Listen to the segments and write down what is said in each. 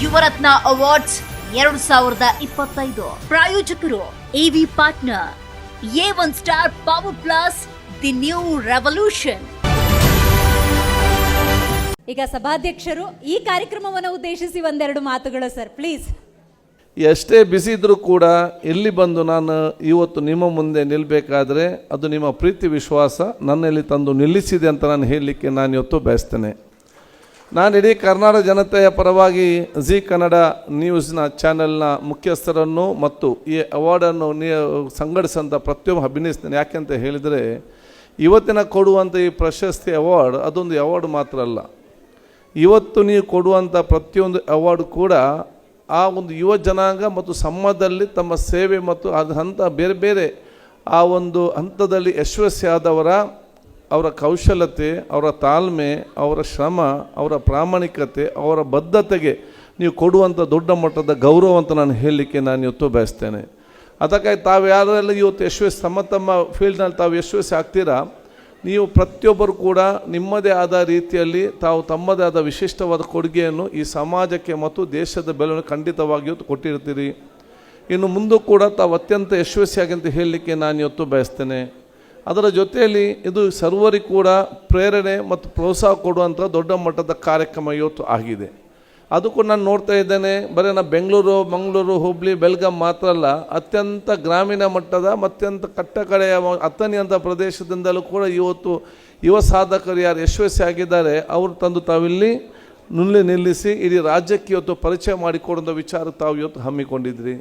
Yuvarathna awards 2025 ಪ್ರಾಯೋಜಕರು AV partner A1 star power plus the new revolution. ಈಗ ಸಭಾಧ್ಯಕ್ಷರು ಈ ಕಾರ್ಯಕ್ರಮವನ್ನು ಉದ್ದೇಶಿಸಿ ಒಂದೆರಡು ಮಾತುಗಳು ಸರ್, ಪ್ಲೀಸ್. ಎಷ್ಟೇ ಬಿಸಿ ಇದ್ದರೂ ಕೂಡ ಇಲ್ಲಿ ಬಂದು ನಾನು ಇವತ್ತು ನಿಮ್ಮ ಮುಂದೆ ನಿಲ್ಲಬೇಕಾದ್ರೆ ಅದು ನಿಮ್ಮ ಪ್ರೀತಿ ವಿಶ್ವಾಸ ನನ್ನಲ್ಲಿ ತಂದು ನಿಲ್ಲಿಸಿದೆ ಅಂತ ನಾನು ಹೇಳಲಿಕ್ಕೆ ನಾನು ಇವತ್ತು ಬಯಸ್ತೇನೆ. ನಾನು ಇಡೀ ಕರ್ನಾಟಕ ಜನತೆಯ ಪರವಾಗಿ ಜಿ ಕನ್ನಡ ನ್ಯೂಸ್ನ ಚಾನೆಲ್ನ ಮುಖ್ಯಸ್ಥರನ್ನು ಮತ್ತು ಈ ಅವಾರ್ಡನ್ನು ಸಂಘಟಿಸಿದಂಥ ಪ್ರತಿಯೊಬ್ಬ ಅಭಿನಯಿಸ್ತೇನೆ. ಯಾಕೆಂತ ಹೇಳಿದರೆ ಇವತ್ತಿನ ಕೊಡುವಂಥ ಈ ಪ್ರಶಸ್ತಿ ಅವಾರ್ಡ್ ಅದೊಂದು ಅವಾರ್ಡ್ ಮಾತ್ರ ಅಲ್ಲ. ಇವತ್ತು ನೀವು ಕೊಡುವಂಥ ಪ್ರತಿಯೊಂದು ಅವಾರ್ಡ್ ಕೂಡ ಆ ಒಂದು ಯುವ ಜನಾಂಗ ಮತ್ತು ಸಮಾಜದಲ್ಲಿ ತಮ್ಮ ಸೇವೆ ಮತ್ತು ಅದು ಹಂತ ಬೇರೆ ಬೇರೆ ಆ ಒಂದು ಹಂತದಲ್ಲಿ ಯಶಸ್ವಿಯಾದವರ ಅವರ ಕೌಶಲ್ಯತೆ, ಅವರ ತಾಳ್ಮೆ, ಅವರ ಶ್ರಮ, ಅವರ ಪ್ರಾಮಾಣಿಕತೆ, ಅವರ ಬದ್ಧತೆಗೆ ನೀವು ಕೊಡುವಂಥ ದೊಡ್ಡ ಮಟ್ಟದ ಗೌರವ ಅಂತ ನಾನು ಹೇಳಲಿಕ್ಕೆ ನಾನು ಇವತ್ತು ಬಯಸ್ತೇನೆ. ಅದಕ್ಕಾಗಿ ತಾವು ಯಾರೆಲ್ಲ ಇವತ್ತು ಯಶಸ್ವಿ ತಮ್ಮ ಫೀಲ್ಡ್ನಲ್ಲಿ ತಾವು ಯಶಸ್ವಿ ಆಗ್ತೀರಾ, ನೀವು ಪ್ರತಿಯೊಬ್ಬರು ಕೂಡ ನಿಮ್ಮದೇ ಆದ ರೀತಿಯಲ್ಲಿ ತಾವು ತಮ್ಮದೇ ಆದ ವಿಶಿಷ್ಟವಾದ ಕೊಡುಗೆಯನ್ನು ಈ ಸಮಾಜಕ್ಕೆ ಮತ್ತು ದೇಶದ ಬೆಳವಣಿಗೆ ಖಂಡಿತವಾಗಿಯೂ ಕೊಟ್ಟಿರ್ತೀರಿ. ಇನ್ನು ಮುಂದೂ ಕೂಡ ತಾವು ಅತ್ಯಂತ ಯಶಸ್ವಿಯಾಗಿ ಅಂತ ಹೇಳಲಿಕ್ಕೆ ನಾನು ಇವತ್ತು ಬಯಸ್ತೇನೆ. ಅದರ ಜೊತೆಯಲ್ಲಿ ಇದು ಸರ್ವರಿಗೂ ಕೂಡ ಪ್ರೇರಣೆ ಮತ್ತು ಪ್ರೋತ್ಸಾಹ ಕೊಡುವಂಥ ದೊಡ್ಡ ಮಟ್ಟದ ಕಾರ್ಯಕ್ರಮ ಇವತ್ತು ಆಗಿದೆ. ಅದು ಕೂಡ ನಾನು ನೋಡ್ತಾ ಇದ್ದೇನೆ. ಬರೀ ನಾನು ಬೆಂಗಳೂರು, ಮಂಗಳೂರು, ಹುಬ್ಳಿ, ಬೆಳಗಾಂ ಮಾತ್ರ ಅಲ್ಲ, ಅತ್ಯಂತ ಗ್ರಾಮೀಣ ಮಟ್ಟದ ಅತ್ಯಂತ ಕಟ್ಟಕಡೆಯ ಹತ್ತನೆಯಂಥ ಪ್ರದೇಶದಿಂದಲೂ ಕೂಡ ಇವತ್ತು ಯುವ ಸಾಧಕರು ಯಾರು ಯಶಸ್ವಿಯಾಗಿದ್ದಾರೆ ಅವರು ತಂದು ತಾವಿಲ್ಲಿ ನಿಲ್ಲಿಸಿ ಇಡೀ ರಾಜ್ಯಕ್ಕೆ ಇವತ್ತು ಪರಿಚಯ ಮಾಡಿಕೊಡುವಂಥ ವಿಚಾರ ತಾವು ಇವತ್ತು ಹಮ್ಮಿಕೊಂಡಿದ್ರಿ.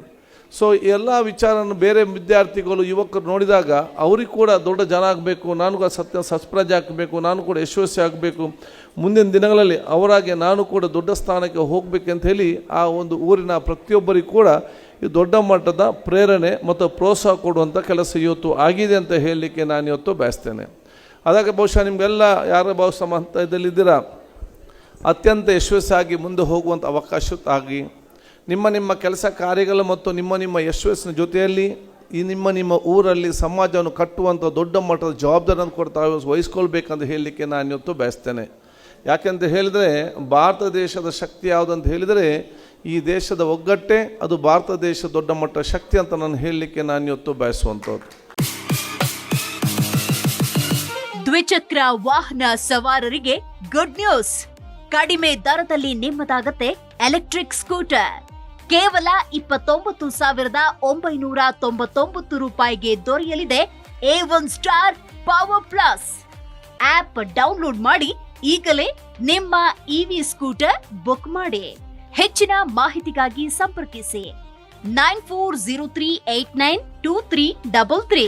ಸೊ ಎಲ್ಲ ವಿಚಾರವನ್ನು ಬೇರೆ ವಿದ್ಯಾರ್ಥಿಗಳು ಯುವಕರು ನೋಡಿದಾಗ ಅವ್ರಿಗೆ ಕೂಡ ದೊಡ್ಡ ಜನ ಆಗಬೇಕು, ನಾನು ಕೂಡ ಸಸ್ಪ್ರಜೆ ಆಗಬೇಕು, ನಾನು ಕೂಡ ಯಶಸ್ವಿ ಆಗಬೇಕು, ಮುಂದಿನ ದಿನಗಳಲ್ಲಿ ಅವರಾಗೆ ನಾನು ಕೂಡ ದೊಡ್ಡ ಸ್ಥಾನಕ್ಕೆ ಹೋಗಬೇಕಂತ ಹೇಳಿ ಆ ಒಂದು ಊರಿನ ಪ್ರತಿಯೊಬ್ಬರಿಗೂ ಕೂಡ ಈ ದೊಡ್ಡ ಮಟ್ಟದ ಪ್ರೇರಣೆ ಮತ್ತು ಪ್ರೋತ್ಸಾಹ ಕೊಡುವಂಥ ಕೆಲಸ ಇವತ್ತು ಆಗಿದೆ ಅಂತ ಹೇಳಲಿಕ್ಕೆ ನಾನು ಇವತ್ತು ಬಯಸ್ತೇನೆ. ಅದಕ್ಕೆ ಬಹುಶಃ ನಿಮಗೆಲ್ಲ ಯಾರ ಬಹುಶಃ ಹಂತದಲ್ಲಿದ್ದೀರಾ ಅತ್ಯಂತ ಯಶಸ್ವಿಯಾಗಿ ಮುಂದೆ ಹೋಗುವಂಥ ಅವಕಾಶ ಆಗಿ ನಿಮ್ಮ ಕೆಲಸ ಕಾರ್ಯಗಳು ಮತ್ತು ನಿಮ್ಮ ಯಶಸ್ಸಿನ ಜೊತೆಯಲ್ಲಿ ಈ ನಿಮ್ಮ ಊರಲ್ಲಿ ಸಮಾಜವನ್ನು ಕಟ್ಟುವಂಥ ದೊಡ್ಡ ಮಟ್ಟದ ಜವಾಬ್ದಾರಿಯನ್ನು ಕೂಡ ತಾವು ವಹಿಸ್ಕೊಳ್ಬೇಕಂತ ಹೇಳಲಿಕ್ಕೆ ನಾನು ಇವತ್ತು ಬಯಸ್ತೇನೆ. ಯಾಕೆಂತ ಹೇಳಿದರೆ ಭಾರತ ದೇಶದ ಶಕ್ತಿ ಯಾವುದಂತ ಹೇಳಿದರೆ ಈ ದೇಶದ ಒಗ್ಗಟ್ಟೆ, ಅದು ಭಾರತ ದೇಶ ದೊಡ್ಡ ಮಟ್ಟದ ಶಕ್ತಿ ಅಂತ ನಾನು ಹೇಳಲಿಕ್ಕೆ ನಾನು ಇವತ್ತು ಬಯಸುವಂಥದ್ದು. ದ್ವಿಚಕ್ರ ವಾಹನ ಸವಾರರಿಗೆ ಗುಡ್ ನ್ಯೂಸ್. ಕಡಿಮೆ ದರದಲ್ಲಿ ನಿಮ್ಮದಾಗತ್ತೆ ಎಲೆಕ್ಟ್ರಿಕ್ ಸ್ಕೂಟರ್. ಕೇವಲ 29,999 ರೂಪಾಯಿಗೆ ದೊರೆಯಲಿದೆ A1 star power plus. App download ಮಾಡಿ ಈಗಲೇ ನಿಮ್ಮ ಇವಿ ಸ್ಕೂಟರ್ ಬುಕ್ ಮಾಡಿ. ಹೆಚ್ಚಿನ ಮಾಹಿತಿಗಾಗಿ ಸಂಪರ್ಕಿಸಿ 9403892333.